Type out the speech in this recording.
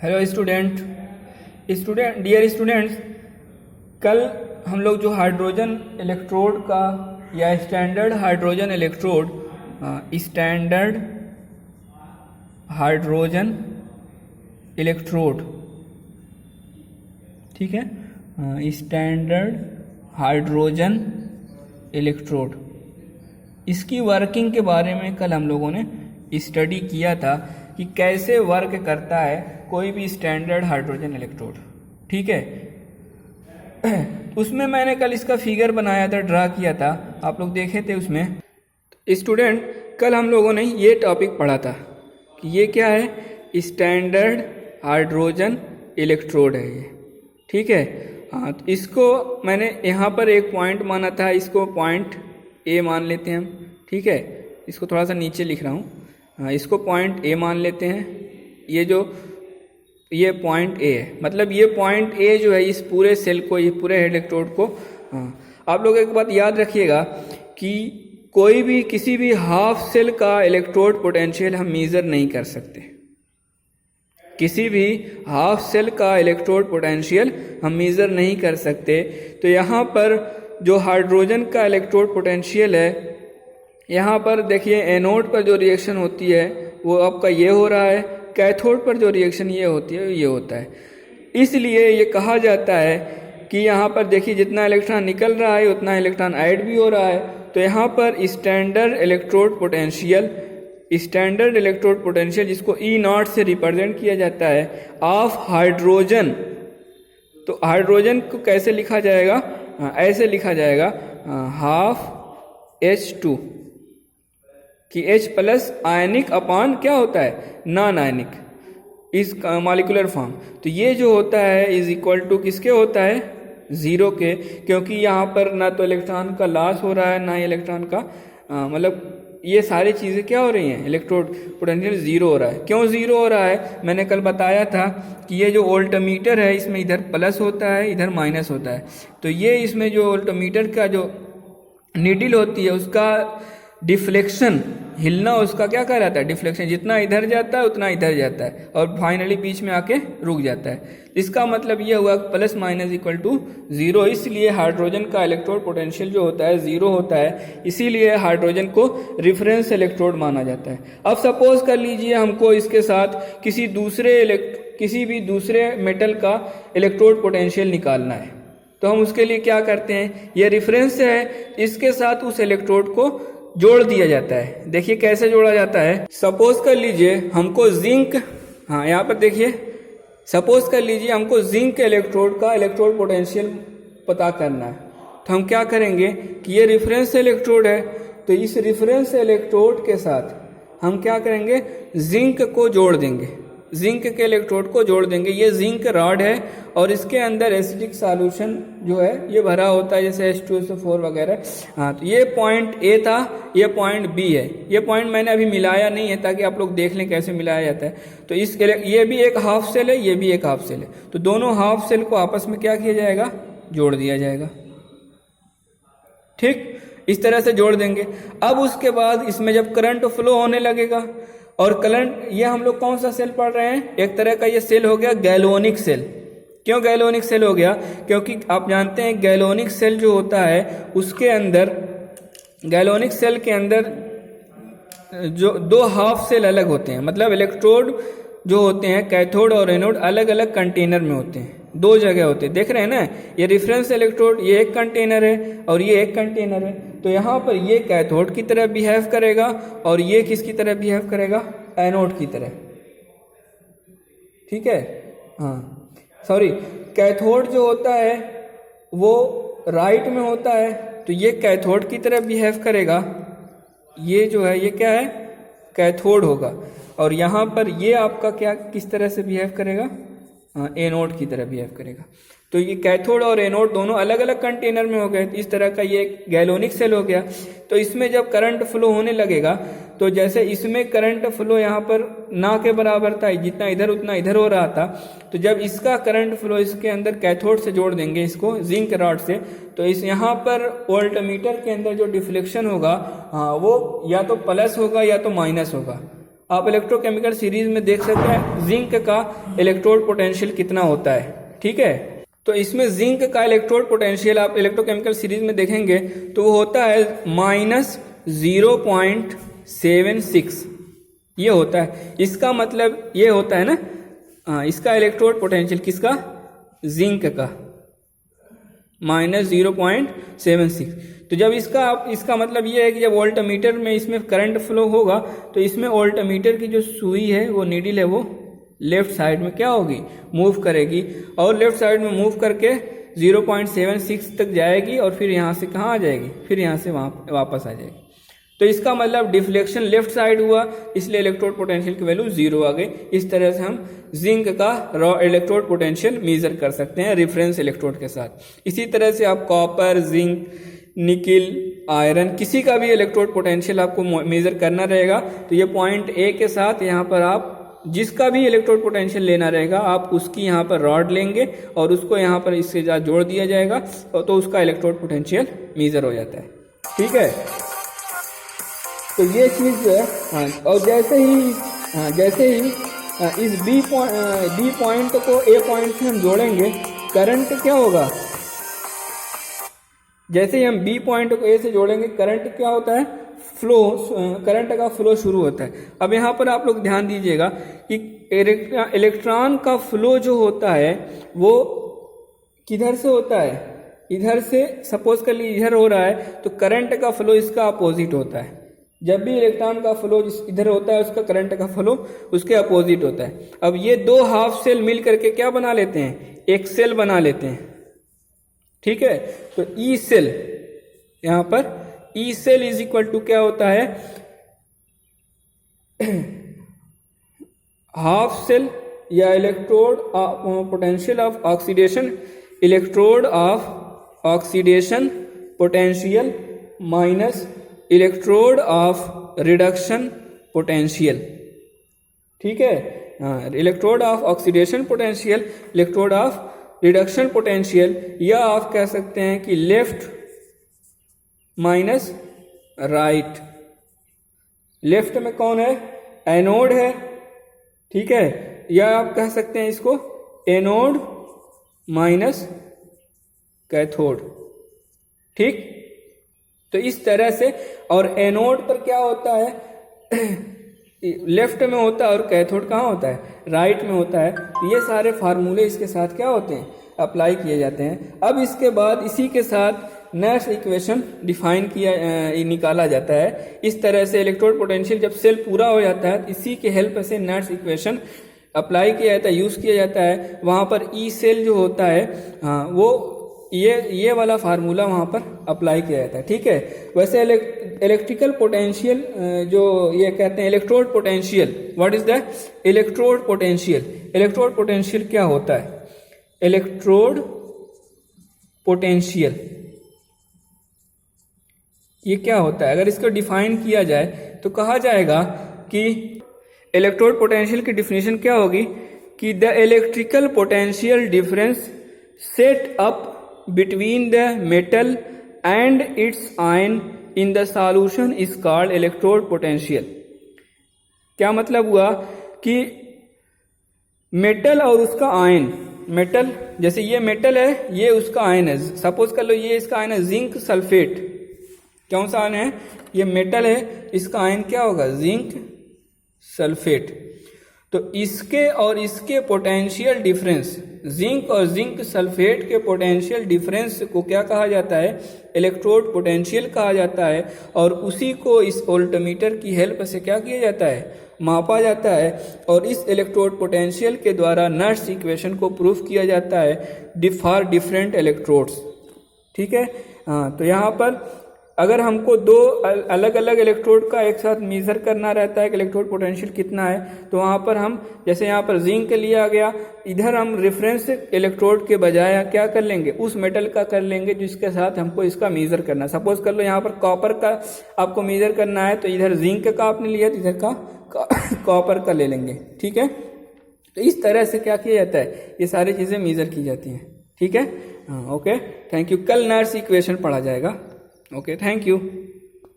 Hello dear students, कल हम लोग जो हाइड्रोजन इलेक्ट्रोड का या स्टैंडर्ड हाइड्रोजन इलेक्ट्रोड ठीक है, स्टैंडर्ड हाइड्रोजन इलेक्ट्रोड, इसकी वर्किंग के बारे में कल हम लोगों ने स्टडी किया था कि कैसे वर्क करता है कोई भी स्टैंडर्ड हाइड्रोजन इलेक्ट्रोड। ठीक है, उसमें मैंने कल इसका फिगर बनाया था, ड्रा किया था, आप लोग देखे थे उसमें। स्टूडेंट, कल हम लोगों ने ये टॉपिक पढ़ा था कि ये क्या है, स्टैंडर्ड हाइड्रोजन इलेक्ट्रोड है ये। ठीक है, हाँ, तो इसको मैंने यहाँ पर एक पॉइंट माना था, इसको पॉइंट ए मान लेते हैं हम। ठीक है, इसको थोड़ा सा नीचे लिख रहा हूँ, इसको पॉइंट ए मान लेते हैं। ये पॉइंट ए है, मतलब ये पॉइंट ए जो है इस पूरे सेल को, ये पूरे इलेक्ट्रोड को, आप लोग एक बात याद रखिएगा कि कोई भी किसी भी हाफ सेल का इलेक्ट्रोड पोटेंशियल हम मेजर नहीं कर सकते। किसी भी हाफ सेल का इलेक्ट्रोड पोटेंशियल हम मेजर नहीं कर सकते। तो यहाँ पर जो हाइड्रोजन का इलेक्ट्रोड पोटेंशियल है, यहाँ पर देखिए एनोड पर जो रिएक्शन होती है वो आपका ये हो रहा है, कैथोड पर जो रिएक्शन ये होती है ये होता है। इसलिए ये कहा जाता है कि यहाँ पर देखिए जितना इलेक्ट्रॉन निकल रहा है उतना इलेक्ट्रॉन ऐड भी हो रहा है। तो यहाँ पर स्टैंडर्ड इलेक्ट्रोड पोटेंशियल जिसको ई नॉट से रिप्रेजेंट किया जाता है ऑफ हाइड्रोजन। तो हाइड्रोजन को कैसे लिखा जाएगा, ऐसे लिखा जाएगा हाफ H2 कि H प्लस आयनिक अपान क्या होता है, नॉन आयनिक, इस मॉलिक्यूलर फॉर्म। तो ये जो होता है इज इक्वल टू किसके होता है, जीरो के, क्योंकि यहाँ पर ना तो इलेक्ट्रॉन का लॉस हो रहा है ना ही इलेक्ट्रॉन का मतलब ये सारी चीज़ें क्या हो रही हैं, इलेक्ट्रोड पोटेंशियल जीरो हो रहा है। क्यों जीरो हो रहा है, मैंने कल बताया था कि ये जो वोल्टमीटर है इसमें इधर प्लस होता है इधर माइनस होता है। तो ये इसमें जो वोल्टमीटर का जो नीडल होती है उसका डिफ्लेक्शन, हिलना, उसका क्या कहलाता है, डिफ्लेक्शन। जितना इधर जाता है उतना इधर जाता है और फाइनली बीच में आके रुक जाता है। इसका मतलब ये हुआ plus minus equal to zero. इसलिए हाइड्रोजन का इलेक्ट्रोड पोटेंशियल जो होता है जीरो होता है, इसीलिए हाइड्रोजन को रेफरेंस इलेक्ट्रोड माना जाता है। अब सपोज कर लीजिए हमको इसके साथ किसी भी दूसरे मेटल का इलेक्ट्रोड पोटेंशियल निकालना है, तो हम उसके लिए क्या करते हैं, ये रेफरेंस है, इसके साथ उस इलेक्ट्रोड को जोड़ दिया जाता है। देखिए कैसे जोड़ा जाता है। सपोज कर लीजिए हमको जिंक, यहाँ पर देखिए, सपोज कर लीजिए हमको जिंक इलेक्ट्रोड का इलेक्ट्रोड पोटेंशियल पता करना है। तो हम क्या करेंगे कि ये रेफरेंस इलेक्ट्रोड है, तो इस रेफरेंस इलेक्ट्रोड के साथ हम क्या करेंगे, जिंक को जोड़ देंगे, जिंक के इलेक्ट्रोड को जोड़ देंगे। ये जिंक रॉड है और इसके अंदर एसिडिक सॉल्यूशन जो है ये भरा होता है, जैसे H2SO4 वगैरह। तो ये पॉइंट ए था, ये पॉइंट बी है। ये पॉइंट मैंने अभी मिलाया नहीं है ताकि आप लोग देख लें कैसे मिलाया जाता है। तो ये भी एक हाफ सेल है, ये भी एक हाफ सेल है। तो दोनों हाफ सेल को आपस में क्या किया जाएगा, जोड़ दिया जाएगा। ठीक, इस तरह से जोड़ देंगे। अब उसके बाद इसमें जब करंट फ्लो होने लगेगा, और करंट, ये हम लोग कौन सा सेल पढ़ रहे हैं, एक तरह का ये सेल हो गया गैलोनिक सेल। क्यों गैलोनिक सेल हो गया, क्योंकि आप जानते हैं गैलोनिक सेल जो होता है उसके अंदर, गैलोनिक सेल के अंदर जो दो हाफ सेल अलग होते हैं, मतलब इलेक्ट्रोड जो होते हैं कैथोड और एनोड अलग अलग कंटेनर में होते हैं, दो जगह होते हैं। देख रहे हैं ना, ये रेफरेंस इलेक्ट्रोड ये एक कंटेनर है और ये एक कंटेनर है। तो यहाँ पर ये कैथोड की तरह बिहेव करेगा और ये किसकी तरह बिहेव करेगा, एनोड की तरह। ठीक है, सॉरी, कैथोड जो होता है वो राइट में होता है, तो ये कैथोड की तरह बिहेव करेगा। ये जो है ये क्या है, कैथोड होगा। और यहाँ पर ये आपका क्या, किस तरह से बिहेव करेगा, एनोड की तरह बिहेव करेगा। तो ये कैथोड और एनोड दोनों अलग अलग कंटेनर में हो गए। तो इस तरह का ये गैलोनिक सेल हो गया। तो इसमें जब करंट फ्लो होने लगेगा, तो जैसे इसमें करंट फ्लो यहाँ पर ना के बराबर था, जितना इधर उतना इधर हो रहा था, तो जब इसका करंट फ्लो इसके अंदर कैथोड से जोड़ देंगे, इसको जिंक रॉड से, तो इस यहाँ पर वोल्टमीटर के अंदर जो डिफ्लेक्शन होगा वो या तो प्लस होगा या तो माइनस होगा। आप इलेक्ट्रोकेमिकल सीरीज में देख सकते हैं जिंक का इलेक्ट्रोड पोटेंशियल कितना होता है। ठीक है, तो इसमें जिंक का इलेक्ट्रोड पोटेंशियल आप इलेक्ट्रोकेमिकल सीरीज में देखेंगे तो वो होता है -0.76 ये होता है। इसका मतलब ये होता है ना, इसका इलेक्ट्रोड पोटेंशियल किसका, जिंक का -0.76। तो जब इसका मतलब ये है कि जब वोल्टमीटर में इसमें करंट फ्लो होगा तो इसमें वोल्टमीटर की जो सुई है, वो नीडल है, वो लेफ्ट साइड में क्या होगी, मूव करेगी, और लेफ्ट साइड में मूव करके 0.76 तक जाएगी और फिर यहाँ से कहाँ आ जाएगी, फिर यहाँ से वहाँ वापस आ जाएगी। तो इसका मतलब डिफ्लेक्शन लेफ्ट साइड हुआ, इसलिए इलेक्ट्रोड पोटेंशियल की वैल्यू 0 आ गई। इस तरह से हम जिंक का रॉ इलेक्ट्रोड पोटेंशियल मेजर कर सकते हैं रेफरेंस इलेक्ट्रोड के साथ। इसी तरह से आप कॉपर, जिंक, निकिल, आयरन, किसी का भी इलेक्ट्रोड पोटेंशियल आपको मेजर करना रहेगा तो ये पॉइंट ए के साथ यहाँ पर आप जिसका भी इलेक्ट्रोड पोटेंशियल लेना रहेगा आप उसकी यहाँ पर रॉड लेंगे और उसको यहाँ पर इसके साथ जोड़ दिया जाएगा तो उसका इलेक्ट्रोड पोटेंशियल मेजर हो जाता है। ठीक है, तो ये चीज़ जो है, हाँ, और जैसे ही इस बी पॉइंट को ए पॉइंट से हम जोड़ेंगे, करंट क्या होगा, जैसे ही हम बी पॉइंट को ए से जोड़ेंगे करंट क्या होता है, फ्लो, करंट का फ्लो शुरू होता है। अब यहाँ पर आप लोग ध्यान दीजिएगा कि इलेक्ट्रॉन का फ्लो जो होता है वो किधर से होता है, इधर से। सपोज कर लीजिए इधर हो रहा है तो करंट का फ्लो इसका अपोजिट होता है। जब भी इलेक्ट्रॉन का फ्लो इधर होता है उसका करंट का फ्लो उसके अपोजिट होता है। अब ये दो हाफ सेल मिल करके क्या बना लेते हैं, एक सेल बना लेते हैं। ठीक है, तो ई सेल, यहां पर E cell is equal to क्या होता है, हाफ सेल या electrode potential of oxidation, electrode of oxidation potential minus electrode of reduction potential. ठीक है, electrode of oxidation potential, electrode of reduction potential, या आप कह सकते हैं कि लेफ्ट माइनस राइट। लेफ्ट में कौन है, एनोड है। ठीक है, या आप कह सकते हैं इसको एनोड माइनस कैथोड। ठीक, तो इस तरह से, और एनोड पर क्या होता है, लेफ्ट में होता है और कैथोड कहाँ होता है, राइट में होता है। तो ये सारे फार्मूले इसके साथ क्या होते हैं, अप्लाई किए जाते हैं। अब इसके बाद इसी के साथ नैश इक्वेशन डिफाइन निकाला जाता है। इस तरह से इलेक्ट्रोड पोटेंशियल जब सेल पूरा हो जाता है इसी के हेल्प से नैश इक्वेशन अप्लाई किया जाता है, यूज किया जाता है। वहां पर ई सेल जो होता है, हाँ, वो ये वाला फार्मूला वहां पर अप्लाई किया जाता है। ठीक है, वैसे इलेक्ट्रिकल पोटेंशियल जो ये कहते हैं electrode potential, what is the electrode potential, electrode potential क्या होता है, इलेक्ट्रोड पोटेंशियल ये क्या होता है, अगर इसको डिफाइन किया जाए तो कहा जाएगा कि इलेक्ट्रोड पोटेंशियल की डिफिनेशन क्या होगी कि the electrical potential difference set up between the metal and its ion in the solution is called electrode potential। क्या मतलब हुआ कि मेटल और उसका आयन, मेटल जैसे ये मेटल है, ये उसका आयन है। सपोज कर लो ये इसका आयन है जिंक सल्फेट। कौन सा आयन है, ये मेटल है, इसका आयन क्या होगा, जिंक सल्फेट। तो इसके और इसके पोटेंशियल डिफरेंस, जिंक और जिंक सल्फेट के पोटेंशियल डिफरेंस को क्या कहा जाता है, इलेक्ट्रोड पोटेंशियल कहा जाता है। और उसी को इस वोल्टमीटर की हेल्प से क्या किया जाता है, मापा जाता है। और इस इलेक्ट्रोड पोटेंशियल के द्वारा नर्स इक्वेशन को प्रूफ किया जाता है फॉर डिफरेंट इलेक्ट्रोड्स। ठीक है, हाँ, तो यहाँ पर अगर हमको दो अलग अलग इलेक्ट्रोड का एक साथ मेजर करना रहता है कि इलेक्ट्रोड पोटेंशियल कितना है, तो वहाँ पर हम जैसे यहाँ पर जिंक लिया गया, इधर हम रेफरेंस इलेक्ट्रोड के बजाय क्या कर लेंगे, उस मेटल का कर लेंगे जिसके साथ हमको इसका मेजर करना है। सपोज कर लो यहाँ पर कॉपर का आपको मेजर करना है, तो इधर जिंक का आपने लिया तो इधर का कॉपर का ले लेंगे। ठीक है, तो इस तरह से क्या किया जाता है, ये सारी चीज़ें मेजर की जाती हैं। ठीक है, हाँ, ओके, थैंक यू। कल नर्स इक्वेशन पढ़ा जाएगा। Okay, thank you.